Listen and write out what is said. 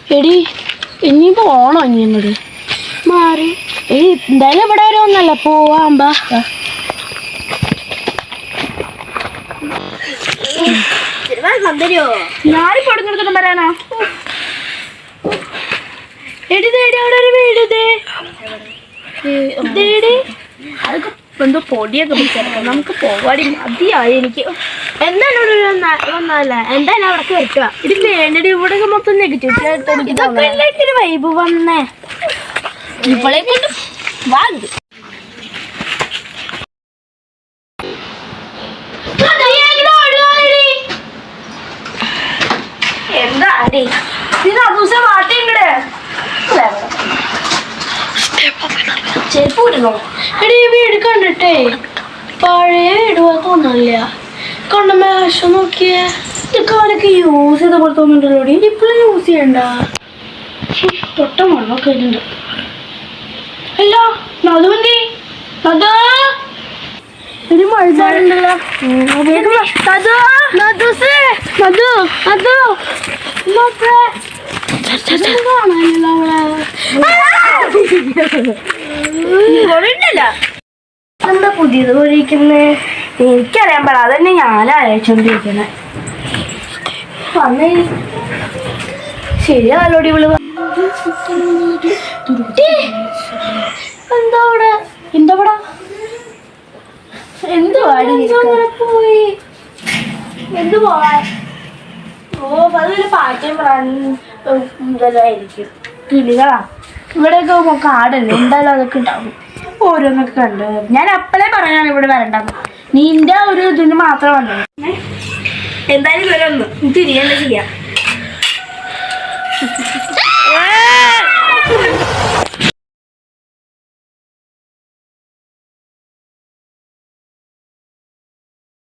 എടി ഇനിയിപ്പോ ഓണോ ഇനി ഇങ്ങോട്ട് മാറി എടി എന്തായാലും ഇവിടെ വരെ ഒന്നല്ല പോവാമ്പാ ഞാനും പൊടുന്നിടത്തോളം വരാനാ എടി തേടി അവിടെ ഒരു വീട് തേടി അതൊക്കെ എന്തോ പൊടിയൊക്കെ പിടിച്ചെടുക്കാം നമുക്ക് പോവാടി മതിയായി എനിക്ക് എന്തായാലും വന്നല്ലേ എന്തായാലും അവിടെ കേൾക്കുക ഇത് വേണ്ടടി ഇവിടെ മൊത്തം നെഗറ്റീവ് ഇതൊക്കെ ഒരു വൈബ് വന്നേ ഇവളെ കൊണ്ട് വാങ്ങി എന്താ അടി ഇത് ദിവസം വാട്ടിങ്ങടെ ചെരുപ്പൂരുന്നോ എടി ഈ വീട് കണ്ടിട്ടേ പഴയ വീട് പോലെ തോന്നില്ല കണ്ട മേശം നോക്കിയേ ഇതൊക്കെ അവരൊക്കെ യൂസ് ചെയ്ത പോലെ തോന്നുന്നുണ്ടല്ലോ ഇപ്പോഴും യൂസ് ചെയ്യണ്ട തൊട്ട മണ്ണൊക്കെ ഇട്ടുണ്ട് അല്ല നദുവന്തി നദു ഒരു മഴച്ചാറുണ്ടല്ലോ കാണാനല്ലോ അവളെ എന്താ പുതിയത് ഒഴിക്കുന്നേ എനിക്കറിയാൻ പാടില്ല അതന്നെ ഞാൻ അയച്ചോണ്ടിരിക്കണേ വന്നേ ശരിയാലോടി ഇവള് എന്താ അവിടെ എന്താ പോയി എന്ത് പോവാൻ ഓ അതൊരു പാറ്റയും ഇതെല്ലാമായിരിക്കും കിളികളാ ഇവിടെയൊക്കെ കാടല്ലേ എന്തായാലും അതൊക്കെ ഉണ്ടാവും ഓരോന്നൊക്കെ കണ്ടു ഞാൻ അപ്പളേ പറഞ്ഞാണ് ഇവിടെ വരണ്ടത് നിന്റെ ഒരു ഇതിന് മാത്രം വന്നത് എന്തായാലും വരൊന്ന് തിരിയണ്ട ചെയ്യാം